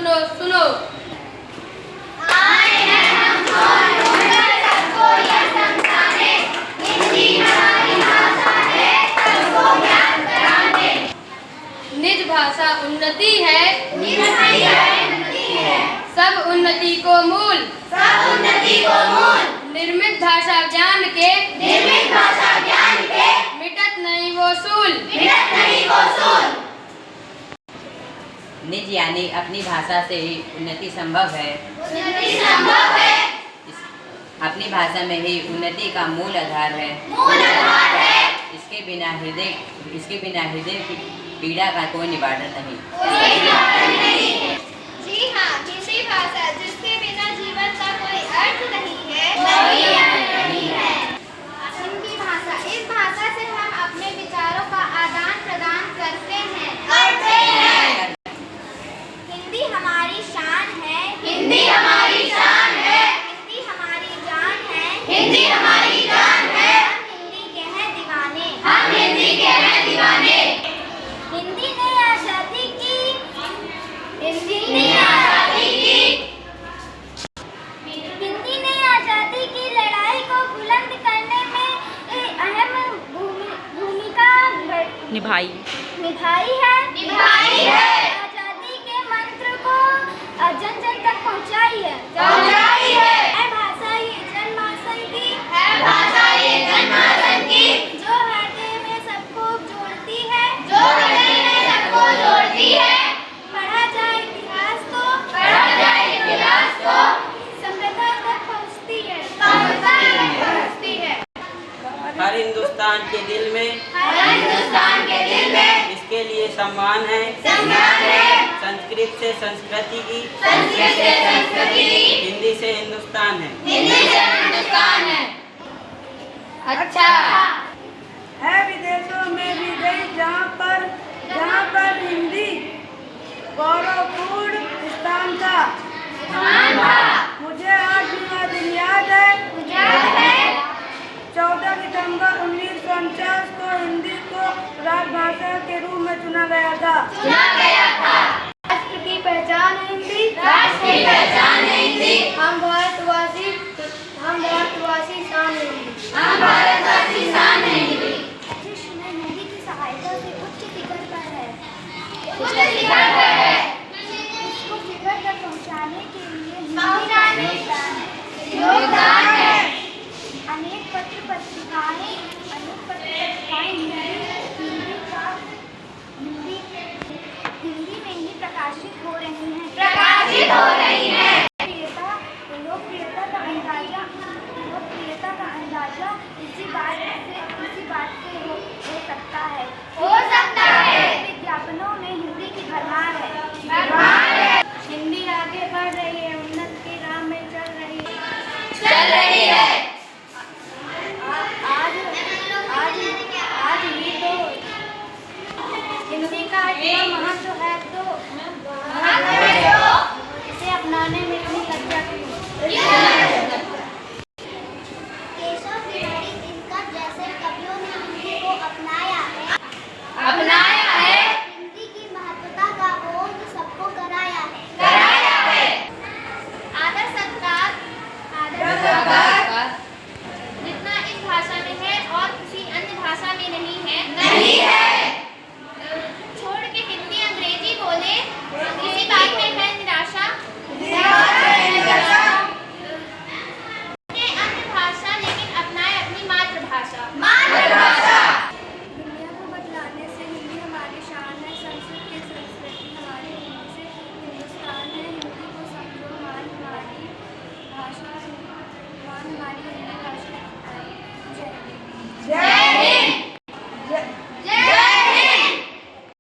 सुनो सुनो। आए हैं हम और होकर सबको यह समझाने, हिंदी हमारी भाषा है सबको ज्ञान कराने। निज भाषा उन्नति है, निज भाषा उन्नति है, सब उन्नति को मूल, सब उन्नति को मूल। निर्मित भाषा ज्ञान के, निर्मित भाषा ज्ञान के, मिटत नहीं वो सूल। मिटत नहीं वो सूल। निज यानी अपनी भाषा से ही उन्नति संभव है, उन्नति संभव है, अपनी भाषा में ही उन्नति का मूल आधार है, मूल आधार है। इसके बिना हृदय की पीड़ा का कोई निवारण नहीं। कोई निवारण नहीं है। जी हाँ, हिंदी भाषा जिसके बिना जीवन का कोई अर्थ नहीं है, वही अर्थ नहीं है। हिंदी भाषा, इस भाषा से हम अपने विचारों का आदान प्रदान करते हैं। करते हैं। हिंदी हमारी शान है, हिंदी हमारी शान है, हिंदी हमारी जान है, हिंदी हमारी जान है। हम हिंदी के हैं दीवाने। हम हिंदी के हैं दीवाने। हिंदी ने आजादी की, हिंदी ने आजादी की, हिंदी ने आजादी की लड़ाई को बुलंद करने में अहम भूमिका निभाई है। निभाई है। आजादी के मंत्र को जन जन तक पहुंचाई है। पहुंचाई है। है भाषा ये जनमानस की, है भाषा ये जनमानस की, जो हृदय में सबको जोड़ती है। जो हृदय में सबको जोड़ती है। पढ़ा जाए इतिहास तो, पढ़ा जाए इतिहास तो, सभ्यता तक पहुंचती है। सभ्यता तक पहुंचती है। हर हिंदुस्तान के दिल में, हर हिंदुस्तान के दिल में इसके लिए सम्मान है, सम्मान है। संस्कृत से संस्कृति की, संस्कृत से संस्कृति की, हिंदी से हिंदुस्तान है। हिंदी से हिंदुस्तान है। अच्छा, है विदेशों में भी गई जहाँ पर हिंदी गौरवपूर्ण स्थान था। मुझे आज भी वह दिन याद है। 14 सितंबर 1949 को हिंदी को राजभाषा के रूप में चुना गया था। राष्ट्र की पहचान है हिंदी, राष्ट्र की पहचान है हिंदी, हम भारतवासी शान है हिंदी। हम भारतवासी शान है हिंदी। विश्व में हिंदी की सहायता से उच्च शिखर पर है। उच्च शिखर पर है। इसको शिखर तक पहुंचाने के लिए पहुंचाने हिंदी योगदान है। अनेक पत्र पत्रिकाएं हिंदी में ही प्रकाशित हो रही हैं। प्रकाशित हो रही है। लोकप्रियता का अंदाजा इसी बात से हो सकता है। हो